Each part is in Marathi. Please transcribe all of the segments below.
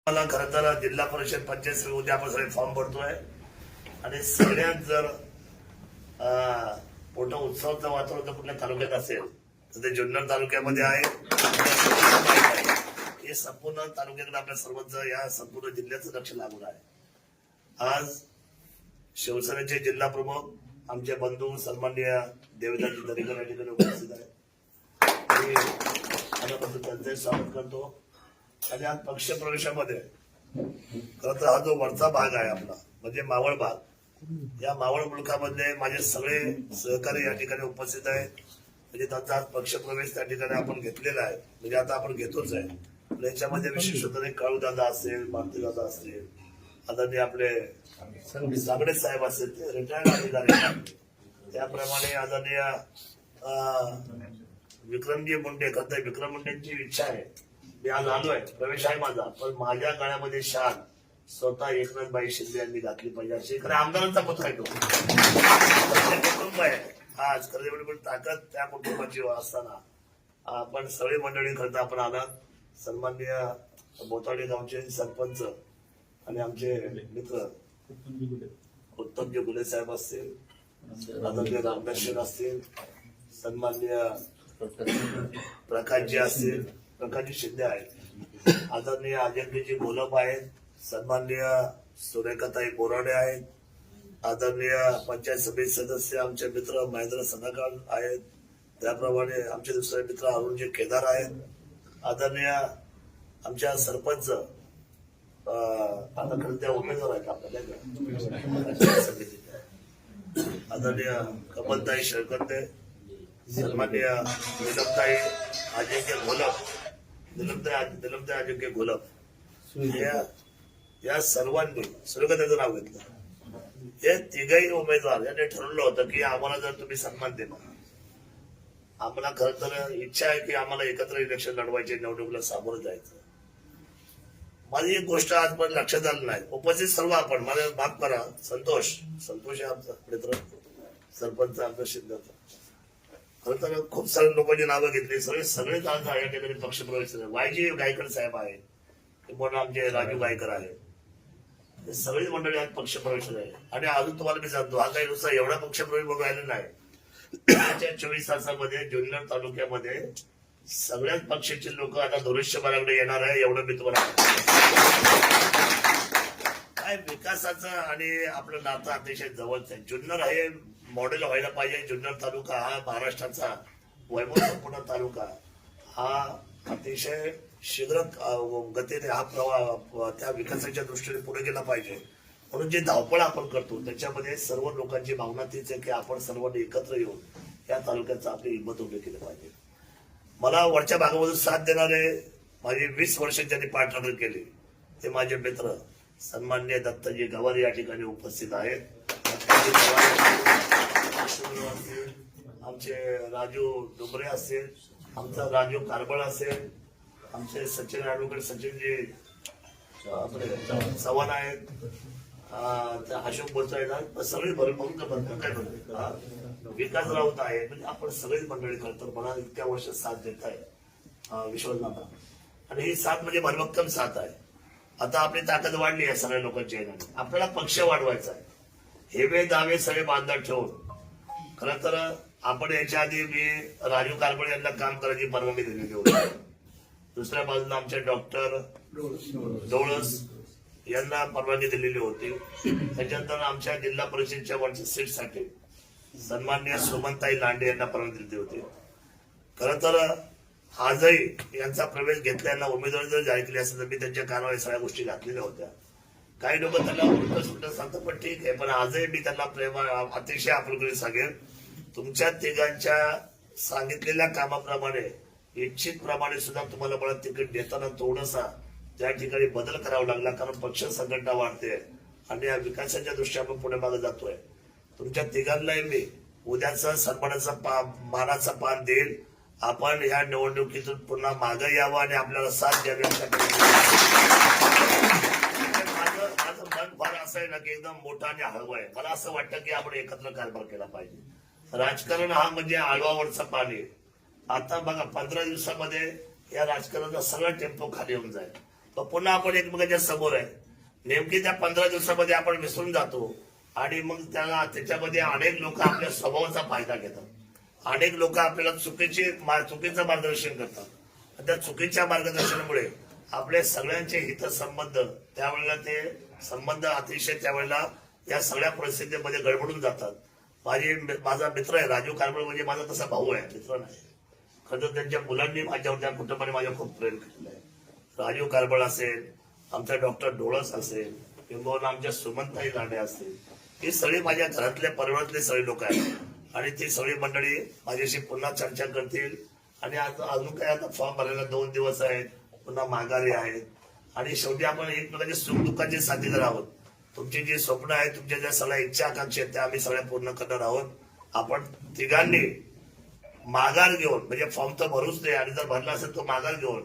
मला खरं तर जिल्हा परिषद पंचायत समिती उद्यापासून फॉर्म भरतोय आणि सगळ्यात जर मोठा उत्सवाचं वातावरण जर कुठल्या तालुक्यात असेल तर ते जुन्नर तालुक्यामध्ये आहे. हे संपूर्ण तालुक्याकडे आपल्या सर्वच या संपूर्ण जिल्ह्याचं लक्ष लागून आहे. आज शिवसेनेचे जिल्हा प्रमुख आमचे बंधू सन्माननीय देवेंद्रजी दरेकर या ठिकाणी उपस्थित आहेत आणि त्यांचे स्वागत करतो. आणि आज पक्ष प्रवेशामध्ये खरं तर हा जो वरचा भाग आहे आपला म्हणजे मावळ भाग, या मावळ मुलखामध्ये माझे सगळे सहकारी या ठिकाणी उपस्थित आहेत. म्हणजे त्यांचा आज पक्ष प्रवेश त्या ठिकाणी आपण घेतलेला आहे, म्हणजे आता आपण घेतोच आहे. याच्यामध्ये विशेष होतं काळू दादा असेल, मारुती दादा असेल, आदरणीय आपले सागडे साहेब असेल, ते रिटायर्ड अधिकारी, त्याप्रमाणे आदरणीय विक्रमजी मुंडे. खरं विक्रम मुंडेंची इच्छा आहे, मी आज आलोय, प्रवेश आहे माझा, पण माझ्या गळ्यामध्ये शान स्वतः एकनाथबाई शिंदे यांनी घातली पाहिजे अशी खरं आमदारांचा पत्र आहे. तो कुटुंब आहे आज, खरं एवढी पण ताकद त्या कुटुंबाची असताना आपण सगळी मंडळी खरं आपण आलात. सन्माननीय बोताडे गावचे सरपंच आणि आमचे मित्र उत्तमजी गुले साहेब असतील, आदरणीय रामदास असतील, सन्माननीय प्रकाशजी असतील, प्रकाशजी शिंदे आहेत, आदरणीय अजयजी घोलप आहेत, सन्माननीय सुरेखाताई बोराडे आहेत, आदरणीय पंचायत समिती सदस्य आमचे मित्र महेंद्र सदाकाळ आहेत, त्याप्रमाणे आमचे दुसरे मित्र अरुणजी केदार आहेत, आदरणीय आमच्या सरपंच आता खरं त्या उमेदवार आहेत आपल्याला समितीच्या, आदरणीय कमलताई शेळकर्ते, सन्माननीय निलमताई अजिंक्य घोलप, निलमताई अजिंक्य घोलप, या सर्वांनी सुरेखाताईचं नाव घेतलं. हे तिघही उमेदवार यांनी ठरवलं होतं की आम्हाला जर तुम्ही सन्मान देणार, आम्हाला खरं तर इच्छा आहे की आम्हाला एकत्र इलेक्शन लढवायचे, निवडणुकीला सामोरं जायचं. माझी एक गोष्ट आज पण लक्षात आलं नाही, उपस्थित सर्व आपण मला माफ करा, संतोष आहे आमचा मित्र सरपंच आमचा शिंदेचा. खरं तर खूप सारे लोकांची नावं घेतली, सगळेच आज या ठिकाणी पक्ष प्रवेश. वायजी गायकर साहेब आहे, म्हणून आमचे राजू गायकर आहे, सगळीच मंडळी आज पक्ष प्रवेश आहे. आणि अजून तुम्हाला मी सांगतो, हा काही नुसता एवढा पक्ष प्रवेश बघून राहिला नाही, 24 तासामध्ये जुन्नर तालुक्यामध्ये सगळ्याच पक्षाचे लोक आता धनुष्यबाणाकडे येणार आहे, एवढं मी तुम्हाला. काय विकासाचं आणि आपलं नातं अतिशय जवळच आहे. जुन्नर हे मॉडेल व्हायला पाहिजे. जुन्नर तालुका हा महाराष्ट्राचा वैभवपूर्ण तालुका, हा अतिशय शीघ्र गतीने हा प्रवाह त्या विकासाच्या दृष्टीने पुढे गेला पाहिजे. म्हणून जे धावपळ आपण करतो त्याच्यामध्ये सर्व लोकांची भावना तीच आहे की आपण सर्वांनी एकत्र येऊन या तालुक्याचं आपली हिंमत उभी केली पाहिजे. मला वरच्या भागामधून साथ देणारे माझी 20 वर्ष ज्यांनी पाठराखण केली ते माझे मित्र सन्माननीय दत्तजी गवारी या ठिकाणी उपस्थित आहेत. आमचे राजू डुबरे असेल, आमचा राजू कारबळ असेल, आमचे सचिन ॲडव्होकेट सचिनजी चव्हाण आहेत, अशोक बोलतो आहेत, सगळे भरपूर काय म्हणतो विकास राऊत आहे. म्हणजे आपण सगळीच मंडळी करतो. मला इतक्या वर्ष साथ देत आहे विश्वनाथा, आणि ही साथ म्हणजे भरभक्कम साथ आहे. आता आपली ताकद वाढली आहे सगळ्या लोकांच्या येण्याने. आपल्याला पक्ष वाढवायचा आहे. हेवे दावे सगळे बांधत ठेवून खरं तर आपण याच्या आधी मी राजू कारबळे यांना काम करायची परवानगी दिलेली होती. दुसऱ्या बाजूला आमचे डॉक्टर डोळस यांना परवानगी दिलेली होती. त्याच्यानंतर आमच्या जिल्हा परिषदेच्या वरच्या सीटसाठी सन्माननीय सुमनताई लांडे यांना परवानगी दिली होती. खरं तर आजही यांचा प्रवेश घेतल्याला उमेदवारी जर जाहीर केली असेल तर मी त्यांच्या कानावर सगळ्या गोष्टी घातलेल्या होत्या. काही लोक त्यांना उलट सुलट सांगतात, पण ठीक आहे. पण आजही मी त्यांना प्रेम अतिशय आपुलकीने सांगेन, तुमच्या तिघांच्या सांगितलेल्या कामाप्रमाणे इच्छित प्रमाणे सुद्धा तुम्हाला मला तिकीट देताना थोडासा त्या ठिकाणी बदल करावा लागला, कारण पक्ष संघटना वाढते आणि या विकासाच्या दृष्टी आपण पुढे मागे जातोय. तुमच्या तिघांनाही मी उद्याचा सन्मानाचा मानाचा पान देईल. आपण या निवडणुकीतून पुन्हा मागे यावं आणि आपल्याला साथ द्यावी. माझं मन फार असं आहे ना की एकदम मोठा आणि हळवं आहे. मला असं वाटतं की आपण एकत्र कारभार केला पाहिजे. राजकारण हा म्हणजे आळवावरचा पाणी. आता बघा 15 दिवसामध्ये या राजकारणाचा सगळा टेम्पो खाली होऊन जाईल. मग पुन्हा आपण एकमेकांच्या समोर आहे. नेमकी त्या 15 दिवसामध्ये आपण विसरून जातो आणि मग त्याच्यामध्ये अनेक लोक आपल्या स्वभावाचा फायदा घेतात. अनेक लोक आपल्याला चुकीचं मार्गदर्शन करतात. त्या चुकीच्या मार्गदर्शनामुळे आपले सगळ्यांचे हितसंबंध त्यावेळेला ते संबंध अतिशय त्यावेळेला या सगळ्या परिस्थितीमध्ये गडबडून जातात. माझा मित्र आहे राजू कारबळ, म्हणजे माझा तसा भाऊ आहे, मित्र नाही. खरं त्यांच्या मुलांनी माझ्यावर, त्या कुटुंबाने माझ्यावर खूप प्रेम केलेलं आहे. राजू कारबळ असेल, आमचा डॉक्टर डोळस असेल, किंवा आमच्या सुमनताई लांडे असतील, ही सगळी माझ्या घरातल्या परिवारातले सगळे लोक आहेत आणि ती सगळी मंडळी माझ्याशी पुन्हा चर्चा करतील. आणि अजून काय आता फॉर्म भरायला 2 दिवस आहेत, पुन्हा माघारी आहेत. आणि शेवटी आपण एकमेकांचे सुख दुःखाचे साथीदार आहोत. तुमची जी स्वप्न आहेत, तुमच्या ज्या सगळ्या इच्छा आकांक्षा आहेत, त्या आम्ही सगळ्या पूर्ण करणार आहोत. आपण तिघांनी माघार घेऊन, म्हणजे फॉर्म तर भरूच नाही आणि जर भरला असेल तर माघार घेऊन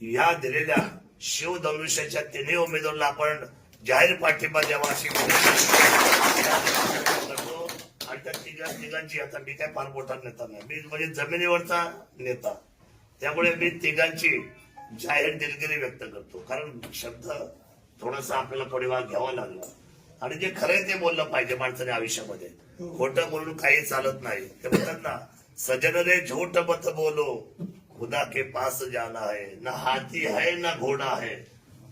या दिलेल्या शिवधनुष्याच्या 3 उमेदवारांना आपण जाहीर पाठिंबा द्यावा अशी करतो. आणि त्या तिघांची, आता मी काय फार मोठा नेता नाही, मी म्हणजे जमिनीवरचा नेता, त्यामुळे मी तिघांची जाहीर दिलगिरी व्यक्त करतो. कारण शब्द थोडासा आपल्याला थोडी वेळ घ्यावा लागला आणि जे खरंय ते बोललं पाहिजे माणसाने आयुष्यामध्ये. खोटं बोलून काही चालत नाही. ते म्हणतात ना, सजन रे झूठ मत बोलो, खुदा के पास जाना है, ना हाथी है ना घोडा है,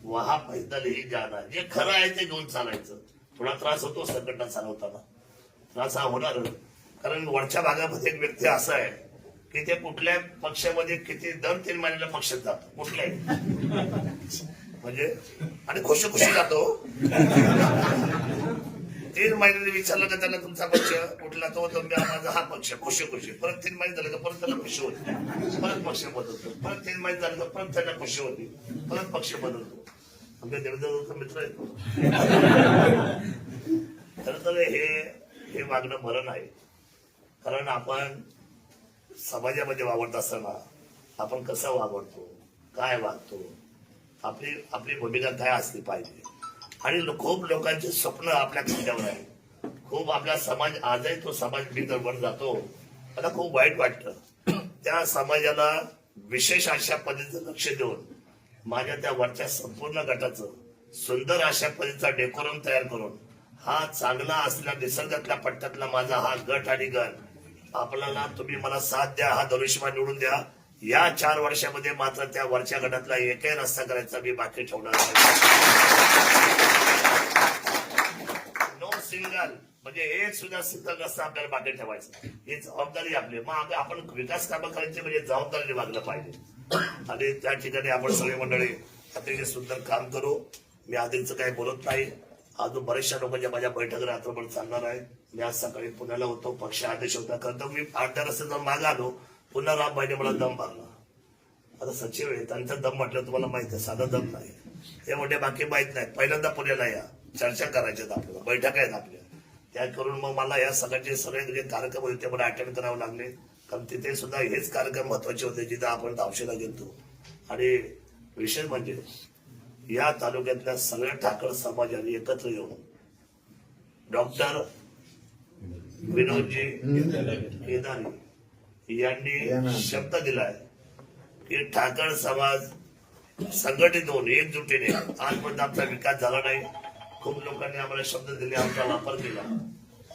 वहा पैदल ही जाना. जे खरं आहे ते घेऊन चालायचं. थोडा त्रास होतो संकटात चालवताना, त्रास हा होणार. कारण वरच्या भागामध्ये एक व्यक्ती असा आहे की ते कुठल्या पक्षामध्ये किती दर 3 महिन्याला पक्षात जातो, कुठल्याही म्हणजे, आणि खुशी जातो. 3 महिन्याने विचारलं का त्यांना तुमचा पक्ष कुठला, तो माझा हा पक्ष, खुशी. परत 3 महिने झाले का परत त्यांना खुशी होती, परत पक्ष बदलतो. परत 3 महिने झाले का परत त्यांना खुशी होती, परत पक्ष बदलतो. आमच्या देवेंद्र मित्र आहे. खरं तर हे वागणं बरं नाही. कारण आपण समाजामध्ये वावरत असताना आपण कसं वावरतो, काय वागतो, आपली भूमिका काय असली पाहिजे. आणि खूप लोकांचे स्वप्न आपल्या खांद्यावर आहे. खूप आपला समाज आजही तो समाज बिघडवर जातो. मला खूप वाईट वाटतं. त्या समाजाला विशेष अशा पद्धतीचं लक्ष देऊन माझ्या त्या वरच्या संपूर्ण गटाचं सुंदर अशा पद्धतीचा डेकोरम तयार करून हा चांगला असलेला निसर्गातल्या पट्ट्यातला माझा हा गट आणि गण आपल्याला, तुम्ही मला साथ द्या, हा धनुष्यबाण निवडून द्या. या 4 वर्षामध्ये मात्र त्या वरच्या गटातला एकही रस्ता करायचा मी बाकी ठेवणार नाही. नो सिंगल, म्हणजे एक सुद्धा सिंगल रस्ता आपल्याला बाकी ठेवायचा. ही जबाबदारी आपली. मग आपण विकास कामं करायची म्हणजे जबाबदारीने वागलं पाहिजे. आणि त्या ठिकाणी आपण सगळे मंडळी अतिशय सुंदर काम करू. मी आधीच काही बोलत नाही. अजून बऱ्याचशा लोकांच्या माझ्या बैठक रात्रभर चालणार आहे. मी आज सकाळी पुण्याला होतो, पक्ष आदेश होता. खरं तर मी 8 रस्ते जर मागे आलो, पुन्हा रामबाईने मला दम मारला. आता सचिव आहे, त्यांचा दम म्हटलं तुम्हाला माहिती आहे, साधा दम नाही. ते मोठे बाकी माहित नाही. पहिल्यांदा पुण्याला या, चर्चा करायच्यात आपल्याला, बैठक आहेत आपल्या. त्या करून मग मला या सगळ्यांचे सगळे जे कार्यक्रम होते ते मला अटेंड करावे लागले. कारण तिथे सुद्धा हेच कार्यक्रम महत्वाचे होते जिथे आपण दावशेला गेलतो. आणि विशेष म्हणजे या तालुक्यातल्या सगळ्या ठाकर समाजाने एकत्र येऊन डॉक्टर विनोदजी केदारी यांनी शब्द दिलाय की ठाकर समाज संघटित होऊन एकजुटीने, आजपर्यंत आमचा विकास झाला नाही. खूप लोकांनी आम्हाला शब्द दिले, आमचा वापर केला.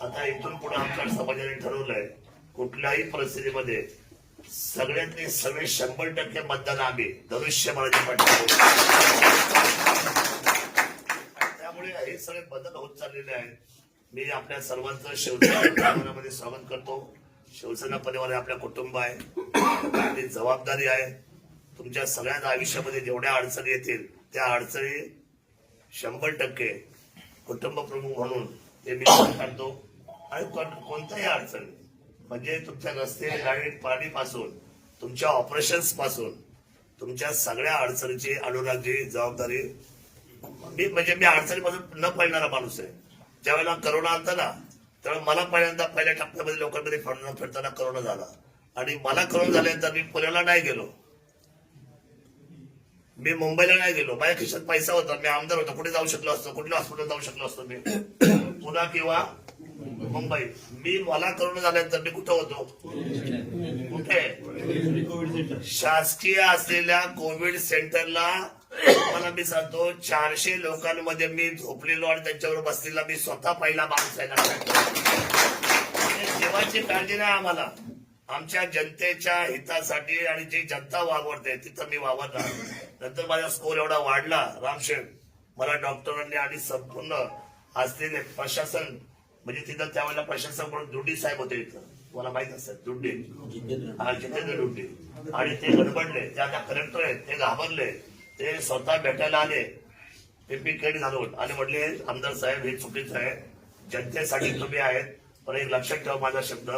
आता इथून पुढे आमच्या समाजाने ठरवलंय कुठल्याही परिस्थितीमध्ये सगळ्यांनी सगळे 100% मतदान आम्ही धनुष्यबाणाच्या पाठीवर. त्यामुळे हे सगळे बदल होत चाललेले आहेत. मी आपल्या सर्वांचं शिवसेना परिवारामध्ये स्वागत करतो. शिवसेना परिवार हे आपल्या कुटुंब आहे, आपली जबाबदारी आहे. तुमच्या सगळ्यांच्या आयुष्यामध्ये जेवढ्या अडचणी येतील त्या अडचणी 100% कुटुंब प्रमुख म्हणून ते मी काढतो. आणि कोणत्याही अडचणी म्हणजे तुमच्या रस्ते, लाईट, पाणी पासून, तुमच्या ऑपरेशन्स पासून, तुमच्या सगळ्या अडचणीची अनुरागची जबाबदारी मी अडचणीपासून न पळणारा माणूस आहे. ज्यावेळेला करोना आलता ना, त्यावेळेला मला पहिल्या टप्प्यामध्ये लोकांमध्ये फिरताना करोना झाला. आणि मला करोना झाल्यानंतर मी पुण्याला नाही गेलो, मी मुंबईला नाही गेलो. माझ्या खिशात पैसा होता, मी आमदार होतो, कुठे जाऊ शकलो असतो, कुठल्या हॉस्पिटल जाऊ शकलो असतो मी, पुणे किंवा मुंबई. मला करोना झाल्यानंतर मी कुठं होतो, कुठे शासकीय असलेल्या कोविड सेंटरला मला मी सांगतो 400 लोकांमध्ये मी झोपलेलो आणि त्यांच्यावर बसलेला मी स्वतः पहिला माणूस आहे ना. देवाची काळजी नाही आम्हाला, आमच्या जनतेच्या हितासाठी आणि जी जनता वावरते तिथं मी वावरणार. नंतर माझा स्कोर एवढा वाढला रामशेठ, मला डॉक्टरांनी आणि संपूर्ण असलेले प्रशासन, म्हणजे तिथं त्यावेळेला प्रशासन म्हणून दुड्डी साहेब होते इथं, मला माहित असतात दुड्डी, जितेंद्र दुड्डी, आणि ते गडबडले, त्या कलेक्टर आहेत ते घाबरले, ते स्वतः भेटायला आले, पिंपरी घालून आणि म्हटले आमदार साहेब हे चुकीचं आहे, जनतेसाठी तुम्ही आहेत, पण एक लक्षात ठेवा माझा शब्द,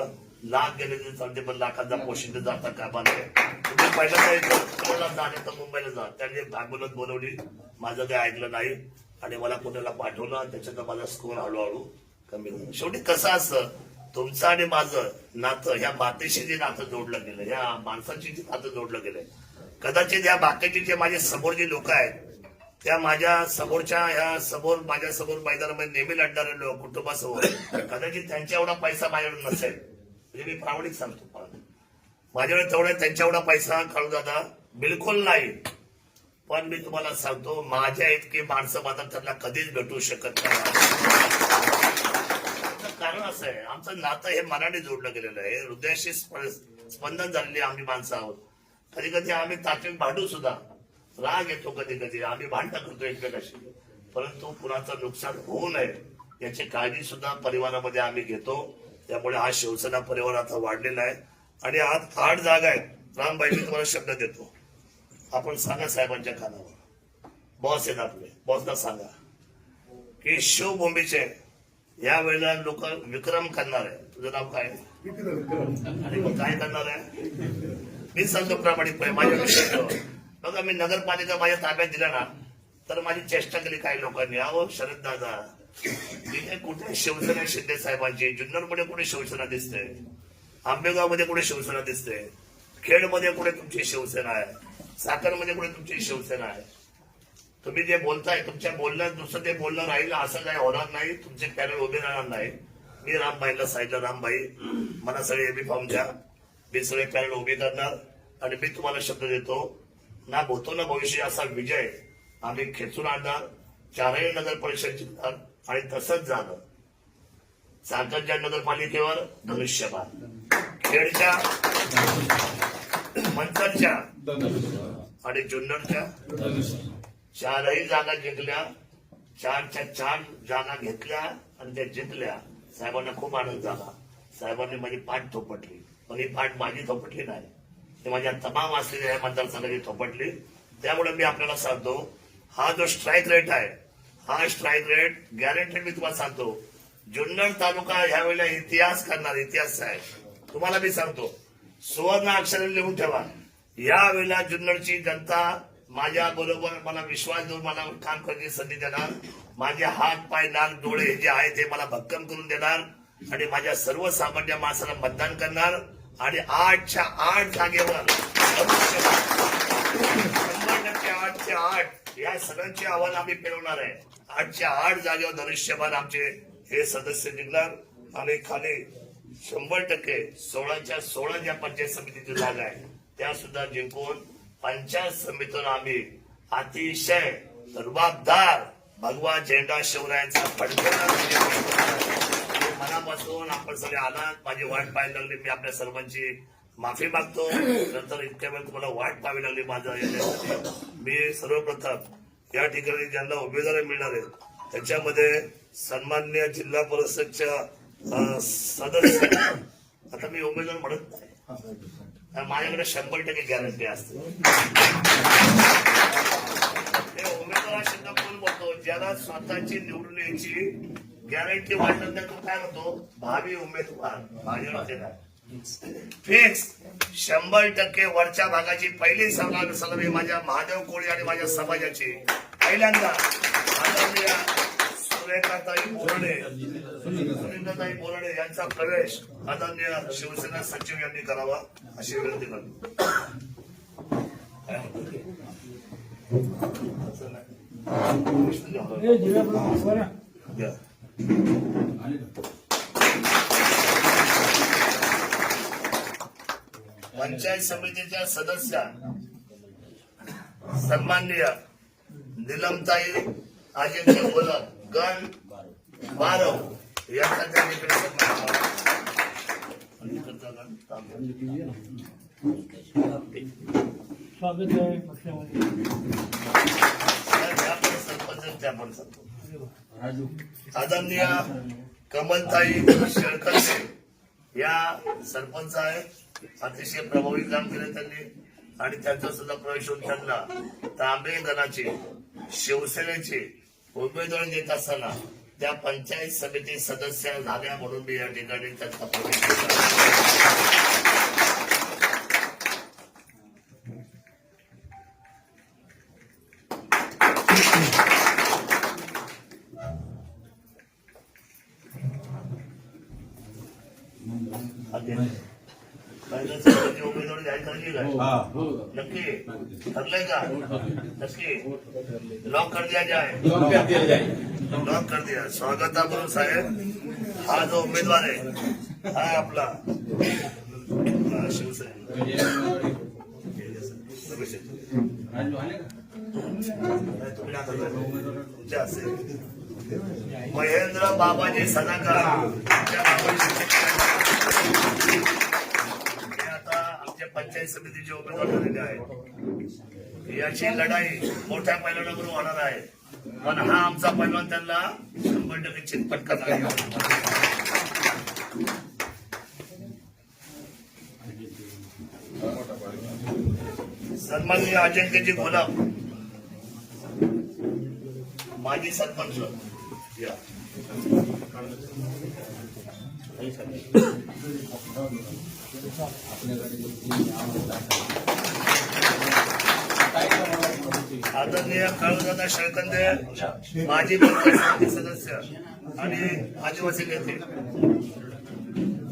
लाख गेले तरी चालते पण लाखांचा पोषित जाता कामा नये. तुम्ही पहिल्यांदा पुण्याला जा आणि तर मुंबईला जा. त्यांनी ऍम्ब्युलन्स बोलवली, माझं काही ऐकलं नाही आणि मला पुण्याला पाठवलं. त्याच्यात माझा स्कोर हळूहळू कमी झाला. शेवटी कसं असतं, तुमचं आणि माझं नातं ह्या मातेशी जे नातं जोडलं गेलं, ह्या माणसाची जे नातं जोडलं गेलंय, कदाचित या बाकीचे जे माझे समोर जे लोक आहेत, त्या माझ्या समोरच्या ह्या समोर माझ्या समोर मैदानामध्ये नेहमी लढणारे लोक कुटुंबासमोर, कदाचित त्यांच्या एवढा पैसा माझ्याकडे नसेल, म्हणजे मी प्रामाणिक सांगतो, माझ्याकडे तेवढा त्यांच्या एवढा पैसा काढू दादा बिलकुल नाही. पण मी तुम्हाला सांगतो, माझ्या इतकी माणसं मात्र त्यांना कधीच भेटू शकत नाही. कारण असं आहे, आमचं नातं हे मनाने जोडलं गेलेलं आहे, हृदयाशी स्पंदन झालेली आम्ही माणसं आहोत. कधी कधी आम्ही ताकीद भांडू सुद्धा, राग येतो कधी कधी, आम्ही भांडण करतो एकमेकाशी, परंतु कुणाचं नुकसान होऊ नये याची काळजी सुद्धा परिवारामध्ये आम्ही घेतो. त्यामुळे हा शिवसेना परिवार आता वाढलेला आहे आणि आज 8 जागा आहेत. रामबाई, मी तुम्हाला शब्द देतो, आपण सांगा साहेबांच्या कानावर, बॉस आहेत आपले, बॉसला सांगा की शिवभूमीचे या वेळेला लोक विक्रम करणार आहे. तुझं नाव काय आणि मग काय करणार आहे, मी सांगतो प्रामाणिकपणे माझ्या विषयावर. बघा, मी नगरपालिका माझ्या ताब्यात दिला ना, तर माझी चेष्टा केली काही लोकांनी, अहो शरद दादा तिथे कुठे शिवसेना शिंदे साहेबांची, जुन्नरमध्ये कुठे शिवसेना दिसते, आंबेगावमध्ये कुठे शिवसेना दिसते, खेडमध्ये कुठे तुमची शिवसेना आहे, साखरमध्ये कुठे तुमची शिवसेना आहे. तुम्ही जे बोलताय, तुमच्या बोलण्यात दुसरं ते बोलणं राहील असं काही होणार नाही, तुमचे पॅनल उभे राहणार नाही. मी रामबाईला सांगितलं, रामबाई मला सगळे एबी फॉर्म द्या, मी सगळे पॅनल उभे करणार आणि मी तुम्हाला शब्द देतो, ना भूतो ना भविष्य असा विजय आम्ही खेचून आणणार. 4ही नगर परिषद जिंकणार आणि तसंच झालं. साखरच्या नगरपालिकेवर धनुष्यबाण, खेडच्या, मंथरच्या आणि जुन्नरच्या 4ही जागा जिंकल्या, 4च्या 4 जागा घेतल्या आणि त्या जिंकल्या. साहेबांना खूप आनंद झाला. साहेबांनी माझी पाठ थोपटली, पण ही पाठ माझी थोपटली नाही, ते माझ्या तमाम असलेल्या या मतदारसंघाची थोपटली. त्यामुळे मी आपल्याला सांगतो, हा जो स्ट्राईक रेट आहे, हा स्ट्राईक रेट गॅरंटेड मी तुम्हाला सांगतो, जुन्नर तालुका ह्यावेळेला इतिहास करणार, इतिहास आहे. तुम्हाला मी सांगतो, सुवर्ण अक्षराने लिहून ठेवा, यावेळेला जुन्नरची जनता माझ्या बरोबर मला विश्वास देऊन मला काम करण्याची संधी देणार. माझे हात पाय नाक डोळे हे जे आहे ते मला भक्कम करून देणार आणि माझ्या सर्वसामान्य माणसाला मतदान करणार आणि 8च्या 8 जागेवर 100% 8च्या 8 या सगळ्यांचे आव्हान आम्ही पेलवणार आहे. 8च्या 8 जागेवर धनुष्यबाण आमचे हे सदस्य निघणार आणि खाली 100% 16च्या 16 ज्या पंचायत समितीची जागा आहे त्या सुद्धा जिंकून पंचायत समितीतून आम्ही अतिशय रुबाबदार भगवा झेंडा शिवरायांचा फडकवणार. मनापासून आपण सगळे आलात, माझी वाट पाहायला लागली, मी आपल्या सर्वांची माफी मागतो. नंतर इतक्या वेळ तुम्हाला वाट पाहावी लागली माझा येण्यासाठी. मी सर्वप्रथम या ठिकाणी ज्यांना उमेदवारी मिळणार आहेत त्याच्यामध्ये सन्माननीय जिल्हा परिषदच्या सदस्य, आता मी उमेदवार म्हणत नाही, माझ्याकडे 100% गॅरंटी असते. उमेदवार शब्द कोण बोलतो, ज्याला स्वतःची निवडून यायची गॅरंटी वाटत नाही तो काय म्हणतो, भावी उमेदवार. माझ्या फिक्स 100% वरच्या भागाची पहिली सलामी माझ्या महादेव कोळी आणि माझ्या समाजाची. पहिल्यांदा सुरेखाताई बोराडे, सुरेखाताई बोराडे यांचा प्रवेश आदरणीय शिवसेना सचिव यांनी करावा अशी विनंती करतो. पंचायत समितीच्या सदस्य सन्माननीय निलमताई अजिंक्य गोलक गण बारव याचा त्यांनीकडे सन्मान करावा. आणि इकडचा गण तांबे. स्वागत आहे पक्षामध्ये. त्या पण सरपंच त्या पण सरपंच आदरणीय कमलताई शेळकरसे या सरपंच आहेत. अतिशय प्रभावी काम केले त्यांनी आणि त्यांचा सुद्धा प्रवेश होऊन त्यांना तांबे गणाचे शिवसेनेचे उमेदवारी देत असताना त्या पंचायत समिती सदस्य झाल्या म्हणून मी या ठिकाणी त्यांचा प्रवेश केला. पहिल्या सरपंच उमेदवारी जाहीर झाली काय नक्की ठरलंय का नक्की लॉक कर दिया जाए लॉक कर दिया. स्वागत आहे साहेब. हा जो उमेदवार आहे हा आपला शिवसेना महेंद्र बाबाजी सदाकर पंचायत समितीचे उमेदवार झालेले आहेत. याची लढाई मोठ्या पैलवानाबरोबर होणार आहे पण हा आमचा पैलवान त्यांना 100% चितपट करणार आहे. सन्माननीय अजिंक्यजी गोलक माजी सरपंच या आदरणीय काळूदादा शेळकंदे माजी पंचायत समिती सदस्य आणि आदिवासी नेते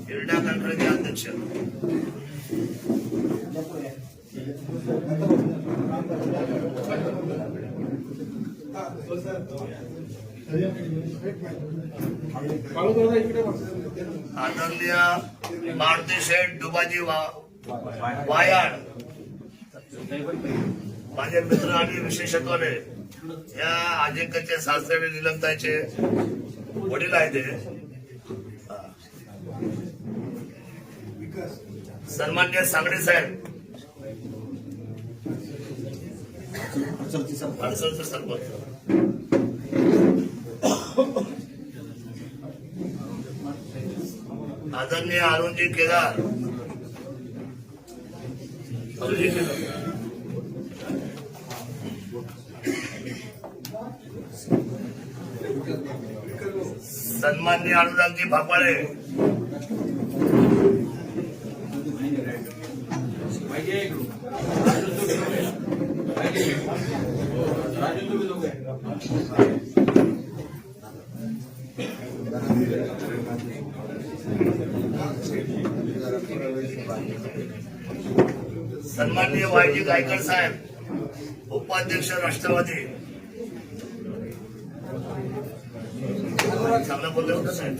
हिरडा कांकरेचे अध्यक्ष आदरणीय मारुती शेठ डुबाजी वायाळ माझे मित्र आणि विशेषत्वाने या अजिंक्यचे सासरे आणि निलमताईचे वडील आहेत. सन्मान्य सांगडे साहेब हडसरचे सरपंच आदरणीय अरुणजी केदार सन्माननीय अनुरागजी भापाळे सन्माननीय वायजी गायकर साहेब उपाध्यक्ष राष्ट्रवादी चांगलं बोलले होतं साहेब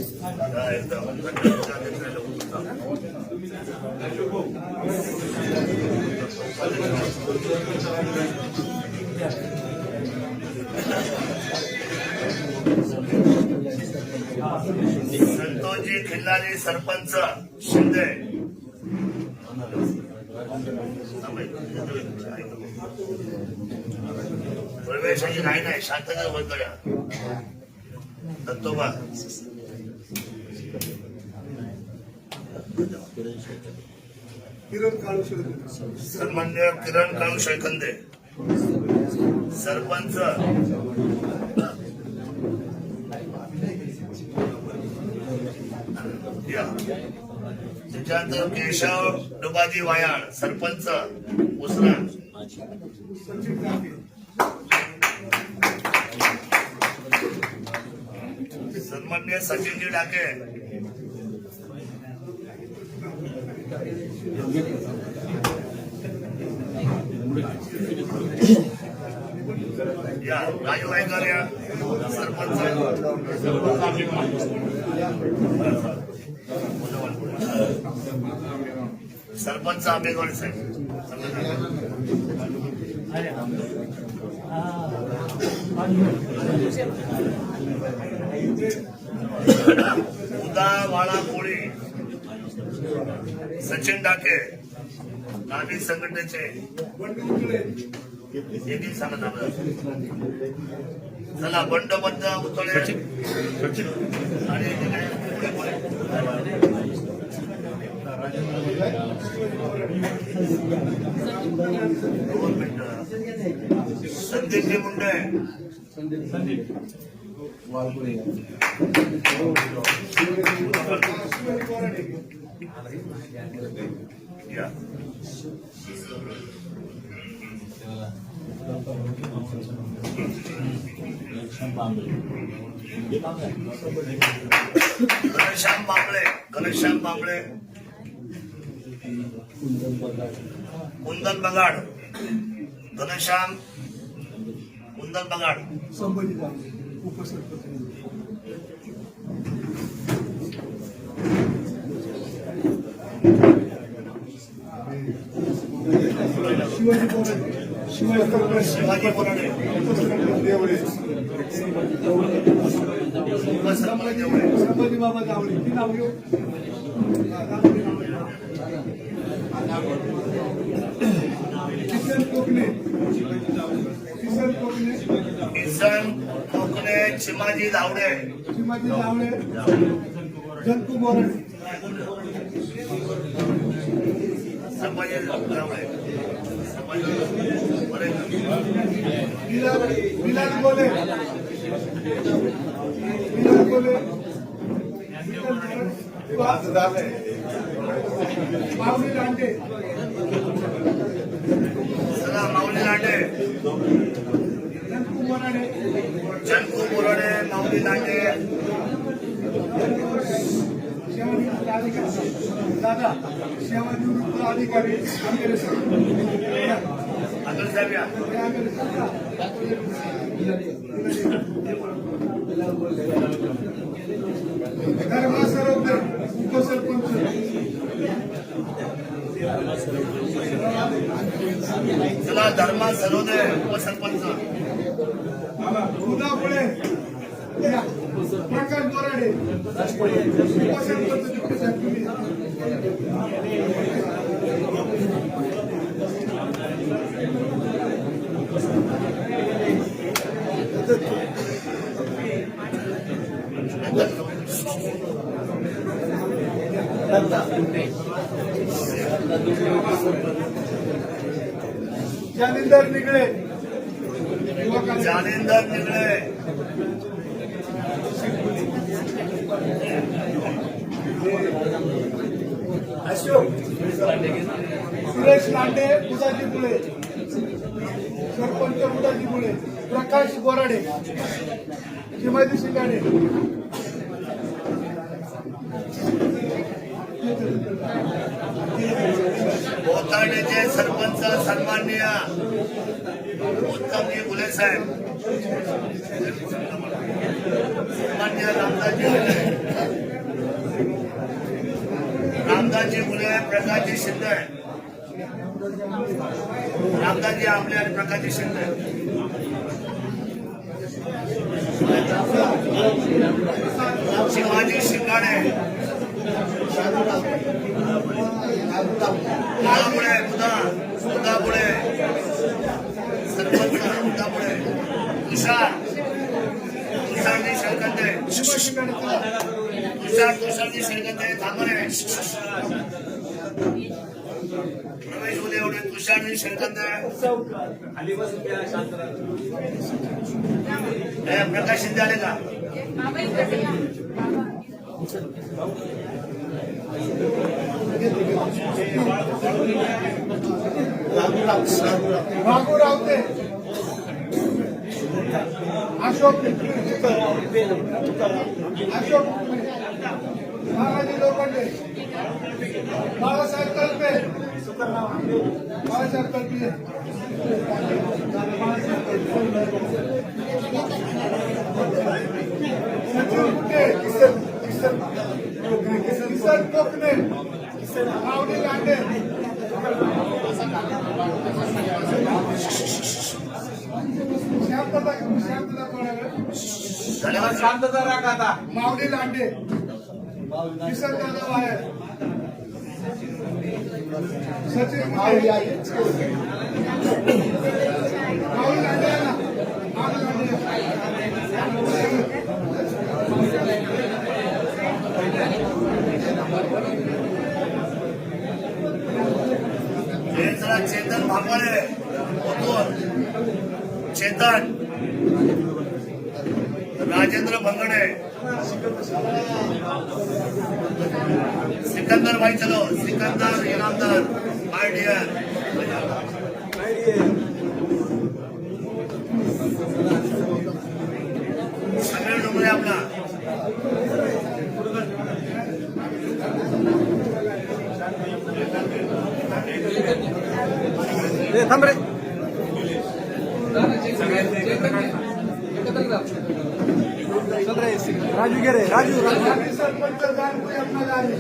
संतोषजी खिल्लारी सरपंच शिंदे प्रवेशाची नाही नाही शांतता बोलतो या दत्तोबा सन्मान्य किरण काळू शेळकंदे सरपंच त्याच्यानंतर केशव डुबाजी वायाळ सरपंच उसरा सन्मान्य सचिनजी डाके या राजू वायकर या सरपंच सरपंच आंबेगौडे साहेब उदा वाळा कोळी सचिन डाके नावी संघटनेचे देखील सांगत आहोत. चला बंडबद्ध उतळे आणि पुढे पुढे दोन मिनिटं. संदीप मुंडे या घनश्याम बांबळे कुंदन बगाड घनश्याम कुंदन बगाड शिवाजी बोराडे संभाजी बाबा जावळे ती नाव घेऊ. किसन कोकणे चिमाजी धावडे जंतू बोराडे संभाजी धावडे विलास बोले माऊली लांडे माऊली लांडे जनकू बोराडे माऊली लांडे दादा सेवानिवृत्त अधिकारी अगर साहेब या धर्मा सरोदे उपसरपंच चला धर्मा सरोदे उपसरपंच उदा पुढे प्रकाश बोराडे उपसरपंच जालिंदर निगळे सुरेश लांडे उदाजी मुळे सरपंच उदाजी मुळे प्रकाश बोराडे शिवाजी शिंगाडे बोताडेचे सरपंच सन्माननीय उत्तमजी गुले साहेब सन्माननीय रामदासजी गुले प्रकाशजी शिंदे रामदासजी आमले आणि प्रकाशजी शिंदे शिवाजी शिंगाडे मुळे मुदापुढे सरपंच मुदापुढे तुषारजी शेळकंदे तुषारजी शेळकंदे थांबणे प्रवेश होते एवढे तुषारजी शेळकंदे प्रकाश शिंदे आले का राघू रावते अशोक महाराजी लोखंडे बाळासाहेब कल्पे बाळासाहेब कल्पे किसन कोकणे माऊली लांडे श्यामदादा शांतता कोणाकडे? धन्यवाद. शांतता राखा आता. माऊली लांडे किसन दादा बाहेर सचिन माऊली लांडे आहे ना? माऊली लांडे हे जरा चेतन भांबळे ओतूर, चेतन राजेंद्र भंगडे, सिकंदर भाई चलो, सिकंदर इनामदार माय डियर, सगळे डोंगरे आपला थांब रे. राजू घे रे, राजू राजू. सरपंच जानपुरी अपना जाने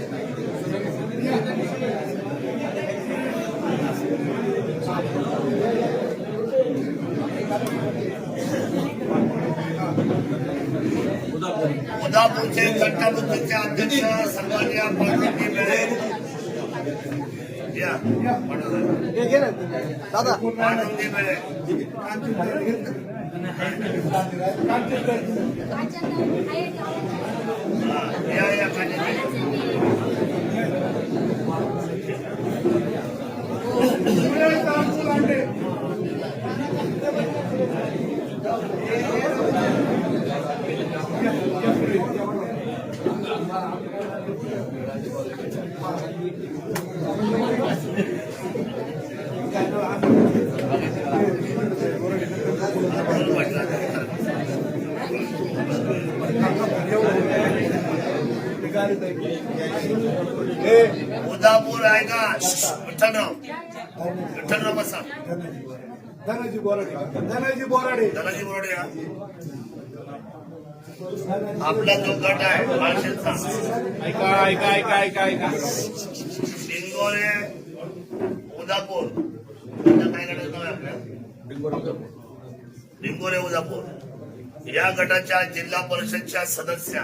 उदापूरचे घटनाबुद्धीचे अध्यक्ष सन्माननीय पांडुरंगी बेळे या हे घे रे दादा. पांडुरंगी बेळे या लांडे उदापूर आहे का विठ्ठलराव बसा धनाजी बोराडे धनाजी बोराडे धनाजी बोराडे या आपला जो गट आहे माळशेरचा ऐका ऐका ऐका ऐका ऐका. डिंगोरे उदापूर काय गटाचं नाव आहे आपल्या डिंगोरे उदापूर या गटाच्या जिल्हा परिषदच्या सदस्या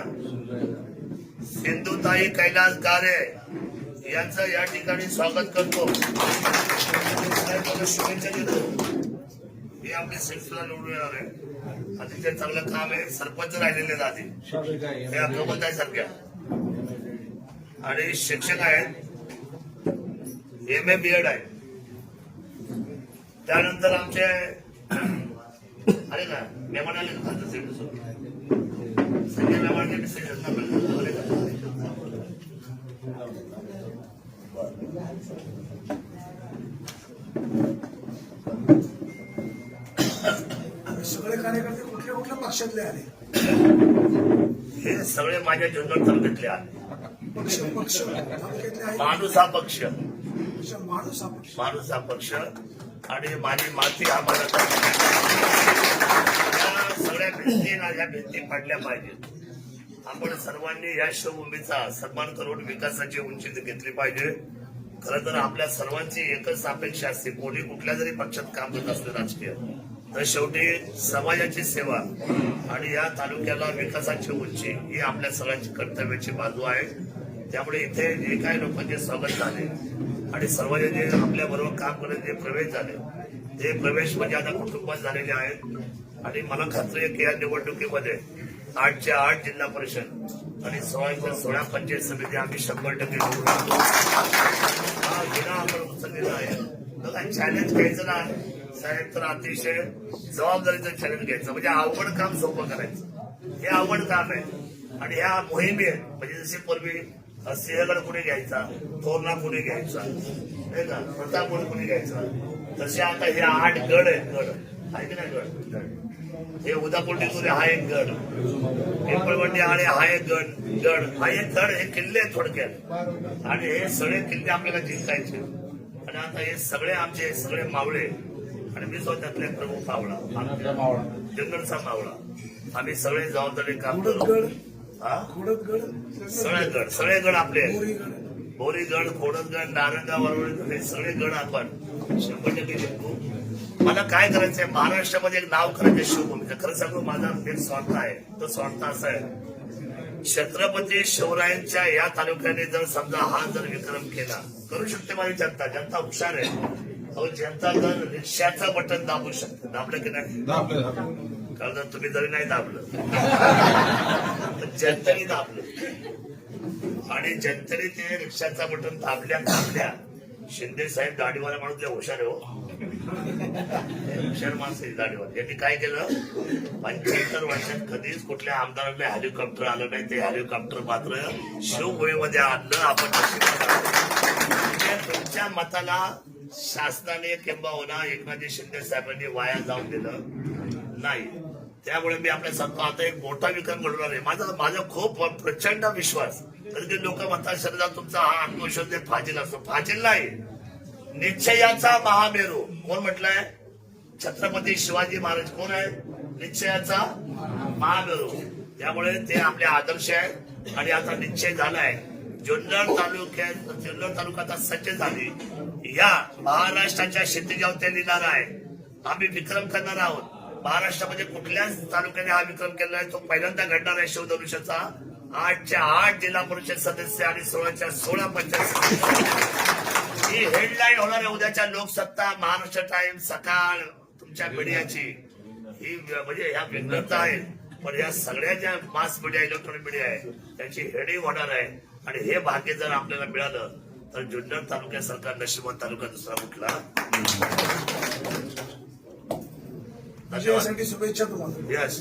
सिंधुताई कैलास गारे यांचं या ठिकाणी स्वागत करतो. शुभेच्छा देतो. हे आपले संस्थेला निवडून येणार आहे. अतिशय चांगलं काम आहे. सरपंच राहिलेले आहेत आधी हे अक्रमताई सारख्या आणि शिक्षक आहेत. MA BEd आहे. त्यानंतर आमचे अरे का मेहमान आले का संजय मेहमान सगळे कार्यकर्ते कुठल्या कुठल्या पक्षातले आले हे सगळे माझ्या जुन्नर तालुक्यातले आहेत. पक्ष पक्ष तालुक्यातले आहेत माणूस हा पक्ष माणूस हा पक्ष माणूस हा पक्ष आणि माझी माती हा माझा या सगळ्या भिंती ना या भिंती पाडल्या पाहिजेत. आपण सर्वांनी या शिवभूमीचा सन्मान करून विकासाची उंची घेतली पाहिजे. खरं तर आपल्या सर्वांची एकच अपेक्षा असते. कोणी कुठल्या जरी पक्षात काम करत असलं राजकीय तर शेवटी समाजाची सेवा आणि या तालुक्याला विकासाची उंची ही आपल्या सगळ्यांची कर्तव्याची बाजू आहे. त्यामुळे इथे जे काही लोकांचे स्वागत झाले आणि सर्व जे आपल्या बरोबर काम करत जे प्रवेश झाले ते प्रवेश म्हणजे आता कुटुंबात झालेले आहेत. आणि मला खात्री आहे की या निवडणुकीमध्ये 8च्या 8 जिल्हा परिषद आणि 16च्या 16 पंचायत समिती आम्ही 100% निवडून आणतो. हा विना आपण उचललेला आहे. बघा चॅलेंज घ्यायचं ना साहेब तर अतिशय जबाबदारीचं चॅलेंज घ्यायचं म्हणजे अवघड काम सोपं करायचं. हे अवघड काम आहे. आणि ह्या मोहिमे आहेत म्हणजे जशी पूर्वी सिंहगड कुणी घ्यायचा, तोरणा कुणी घ्यायचा, नाही का प्रतापगड कुणी घ्यायचा, तसे आता हे 8 गड आहेत. गड आहे की नाही गड हे उदापूर हा एक गड, पिंपळवंडी आणि हा एक गड हा एक गड हे किल्ले थोडक्यात. आणि हे सगळे किल्ले आपल्याला जिंकायचे. आणि आता हे सगळे आमचे सगळे मावळे आणि मी स्वतःतले प्रमुख मावळा जंगलचा मावळा आम्ही सगळे जबाबदारी काम करू. सगळे गड आपले बोरीगड, खोडदगड, नारंगा, वरवडी हे सगळे गड आपण 100% जिंकू. मला काय करायचंय, महाराष्ट्रामध्ये एक नाव करायचं शिवभूमीचं. खरं सांगू, माझा एक स्वार्थ आहे. तो स्वार्थ असा आहे, छत्रपती शिवरायांच्या या तालुक्याने जर समजा हा जर विक्रम केला, करू शकते माझी जनता. जनता हुशार आहे. अहो, जनता जर रिक्षाचं बटन दाबू शकते. दाबलं की नाही? कारण जर तुम्ही जरी नाही दाबलं तर जनतेने दाबलं आणि जनतेने ते रिक्षाचं बटन दाबल्या. शिंदे साहेब दाढीवाला माणूस लय हुशार आहे हो. हुशार माणसं आहे दाढीवाला. यांनी काय केलं, 75 वर्षात कधीच कुठल्या आमदारांना हेलिकॉप्टर आलं नाही. ते हेलिकॉप्टर मात्र शिवभूमीमध्ये आणलं. आपण म्हणजे तुमच्या मताला शासनाने किंबहुना एकनाथ शिंदे साहेबांनी वाया जाऊन दिलं नाही. त्यामुळे मी आपल्या सांगतो, आता एक मोठा विक्रम घडवणार आहे. माझा खूप प्रचंड विश्वास. कधी लोक म्हणतात, शरीरात तुमचा हा आत्मविश्वास फाजील असतो. फाजील नाही, निश्चयाचा महामेरू. कोण म्हटलंय? छत्रपती शिवाजी महाराज. कोण आहे? निश्चयाचा महामेरू. त्यामुळे ते आपले आदर्श आहे आणि आता निश्चय झालाय. जुन्नर तालुका आता सज्ज झाली. या महाराष्ट्राच्या क्षितिजावर ते लिहिणार आहे. आम्ही विक्रम करणार आहोत. महाराष्ट्रामध्ये कुठल्याच तालुक्याने हा विक्रम केला आहे. तो पहिल्यांदा घडणार आहे. शिवधनुष्याचा 8च्या 8 जिल्हा परिषद सदस्य आणि 16च्या 16 पंचायत सदस्य. ही हेडलाईन होणार आहे उद्याच्या लोकसत्ता, महाराष्ट्र टाइम्स, सकाळ, तुमच्या मीडियाची. ही म्हणजे ह्या विघ्नता आहे. पण या सगळ्या ज्या मास मीडिया, इलेक्ट्रॉनिक मीडिया आहे, त्याची हेडिंग होणार आहे. आणि हे भाग्य जर आपल्याला मिळालं तर जुन्नर तालुक्यासारखा नशिबवान तालुका दुसरा कुठला. विजयासाठी शुभेच्छा तुम्हाला. यस.